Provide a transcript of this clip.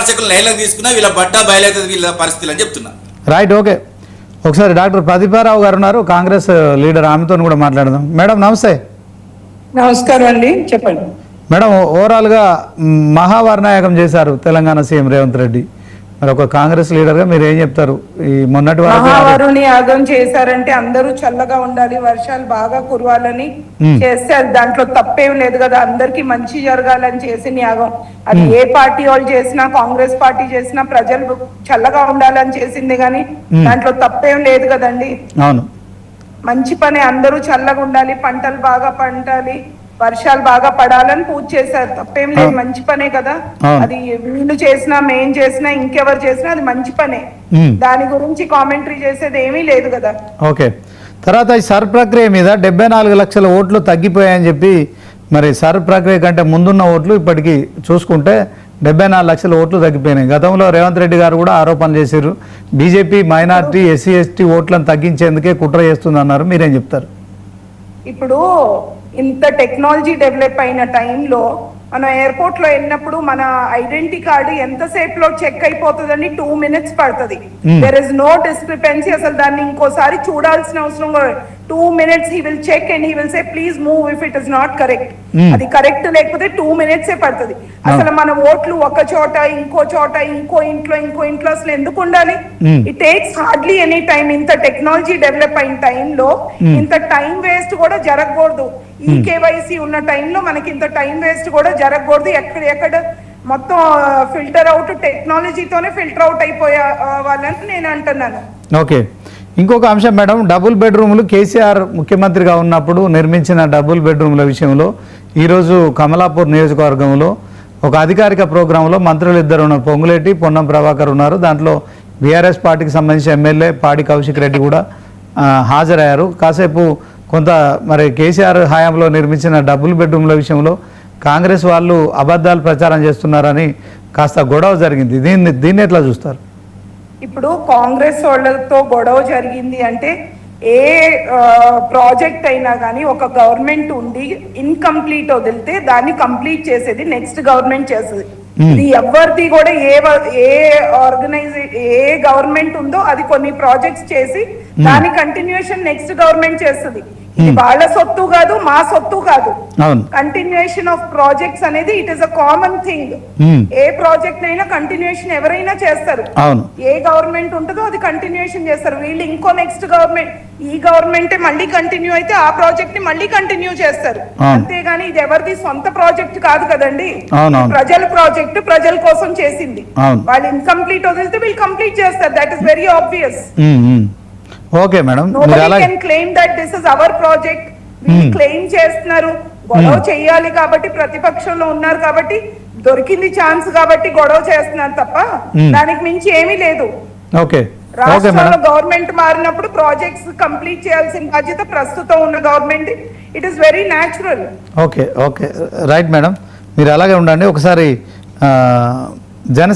విమర్శకులు లైన్లకు తీసుకున్నా వీళ్ళ బట్ట బయలవుతుంది వీళ్ళ పరిస్థితులు అని చెప్తున్నా. Right, okay. ఒకసారి డాక్టర్ ప్రదీపారావు గారు ఉన్నారు, కాంగ్రెస్ లీడర్, ఆమెతో కూడా మాట్లాడదాం. మేడం నమస్తే. నమస్కారం అండి, చెప్పండి మేడం. ఓవరాల్గా మహావర్ణాయకం చేశారు తెలంగాణ సీఎం రేవంత్ రెడ్డి. మరి ఒక కాంగ్రెస్ లీడర్గా మీరు ఏం చెప్తారు? ఈ మొన్నటి మహావరుని యాగం చేశారంటే అందరూ చల్లగా ఉండాలి, వర్షాలు బాగా కురవాలని చేస్తే దాంట్లో తప్పేం లేదు కదా, అందరికి మంచి జరగాలని చేసిన యాగం. అది ఏ పార్టీ వాళ్ళు చేసినా, కాంగ్రెస్ పార్టీ చేసినా ప్రజలు చల్లగా ఉండాలని చేసింది కానీ దాంట్లో తప్పేం లేదు కదండి. అవును, మంచి పని, అందరూ చల్లగా ఉండాలి, పంటలు బాగా పండాలి, వర్షాలు బాగా పడాలని పూజ చేశారు, తప్పేం లేదు, మంచి పనే కదా. అది వీళ్ళు చేసినా మేం చేసినా ఇంకెవరు చేసినా అది మంచి పనే, దాని గురించి కామెంటరీ చేసేది ఏమీ లేదు కదా. ఓకే. తర్వాత ఈ సర్ ప్రక్రియ మీద 74 లక్షల ఓట్లు తగ్గిపోయాయని చెప్పి, మరి సర్ ప్రక్రియ కంటే ముందున్న ఓట్లు ఇప్పటికీ చూసుకుంటే 74 లక్షల ఓట్లు తగ్గిపోయినాయి. గతంలో రేవంత్ రెడ్డి గారు కూడా ఆరోపణలు చేశారు, బీజేపీ మైనార్టీ ఎస్సీ ఎస్టీ ఓట్లను తగ్గించేందుకే కుట్ర చేస్తుంది అన్నారు. మీరేం చెప్తారు? ఇప్పుడు ఇంత టెక్నాలజీ డెవలప్ అయిన టైంలో మనం ఎయిర్పోర్ట్ లో వెళ్ళినప్పుడు మన ఐడెంటిటీ కార్డు ఎంతసేపులో చెక్ అయిపోతుందని 2 minutes పడుతుంది. దెర్ ఇస్ నో డిస్క్రిపెన్సీ, అసలు దాన్ని ఇంకోసారి చూడాల్సిన అవసరం 2 minutes he will check and he will say please move if it is not correct. అది కరెక్ట్ లేకపోతే 2 minutes పడుతుంది. అసలు మన ఓట్లు ఒక చోట ఇంకో చోట ఇంకో ఇంట్లో అసలు ఎందుకు ఉండాలి? It takes hardly any time. ఇంత టెక్నాలజీ డెవలప్ అయిన టైంలో ఇంత టైం వేస్ట్ కూడా జరగకూడదు. ఈ కేవైసీ ఉన్న టైంలో మనకి ఇంత టైం వేస్ట్ కూడా జరగకూడదు. ఎక్కడ మొత్తం ఫిల్టర్ అవుట్, టెక్నాలజీతోనే ఫిల్టర్ అవుట్ అయిపోయే వాళ్ళని నేను అంటున్నాను. ఓకే. ఇంకొక అంశం మేడం, డబుల్ బెడ్రూములు కేసీఆర్ ముఖ్యమంత్రిగా ఉన్నప్పుడు నిర్మించిన డబుల్ బెడ్రూముల విషయంలో ఈరోజు కమలాపూర్ నియోజకవర్గంలో ఒక అధికారిక ప్రోగ్రాంలో మంత్రులు ఇద్దరు ఉన్నారు, పొంగులేటి, పొన్నం ప్రభాకర్ ఉన్నారు. దాంట్లో బీఆర్ఎస్ పార్టీకి సంబంధించిన ఎమ్మెల్యే పాడి కౌశిక్ రెడ్డి కూడా హాజరయ్యారు. కాసేపు కొంత మరి కేసీఆర్ హయాంలో నిర్మించిన డబుల్ బెడ్రూమ్ల విషయంలో కాంగ్రెస్ వాళ్ళు అబద్ధాలు ప్రచారం చేస్తున్నారని కాస్త గొడవ జరిగింది. దీన్ని ఎట్లా చూస్తారు? ఇప్పుడు కాంగ్రెస్ వాళ్ళతో గొడవ జరిగింది అంటే ఏ ప్రాజెక్ట్ అయినా కానీ ఒక గవర్నమెంట్ ఉండి ఇన్కంప్లీట్ వదిలితే దాన్ని కంప్లీట్ చేసేది నెక్స్ట్ గవర్నమెంట్ చేస్తుంది. ఇది ఎవరిది కూడా ఏ గవర్నమెంట్ ఉందో అది కొన్ని ప్రాజెక్ట్స్ చేసి దాని కంటిన్యూషన్ నెక్స్ట్ గవర్నమెంట్ చేస్తుంది. ఇది వాళ్ళ సొత్తు కాదు, మా సొత్తు కాదు. కంటిన్యూషన్ ఆఫ్ ప్రాజెక్ట్స్ అనేది it is a common thing. A project అయినా కంటిన్యూషన్ ఎవరైనా చేస్తారు. ఏ గవర్నమెంట్ ఉంటుందో అది కంటిన్యూషన్ చేస్తారు. వీళ్ళు ఇంకో నెక్స్ట్ గవర్నమెంట్, ఈ గవర్నమెంట్ మళ్ళీ కంటిన్యూ అయితే ఆ ప్రాజెక్ట్ ని మళ్ళీ కంటిన్యూ చేస్తారు. అంతేగాని ఇది ఎవరిది సొంత ప్రాజెక్ట్ కాదు కదండి. ప్రజల ప్రాజెక్ట్, ప్రజల కోసం చేసింది. వాళ్ళు ఇన్కంప్లీట్ వదిలితే వీళ్ళు కంప్లీట్ చేస్తారు. That is very obvious. Okay madam, nobody can claim that this is our project. వీళ్ళు క్లెయిమ్ చేస్తున్నారు, గొడవ చెయ్యాలి కాబట్టి, ప్రతిపక్షంలో ఉన్నారు కాబట్టి, దొరికింది ఛాన్స్ కాబట్టి గొడవ చేస్తున్నారు తప్ప దానికి మించి ఏమీ లేదు. రాష్ట్రంలో గవర్నమెంట్ మారినప్పుడు ప్రాజెక్ట్స్ కంప్లీట్ చేయాల్సిన బాధ్యత ప్రస్తుతం ఉన్న government. It is very natural. Okay, right madam, మీరు అలాగే ఉండండి. ఒకసారి జనసేన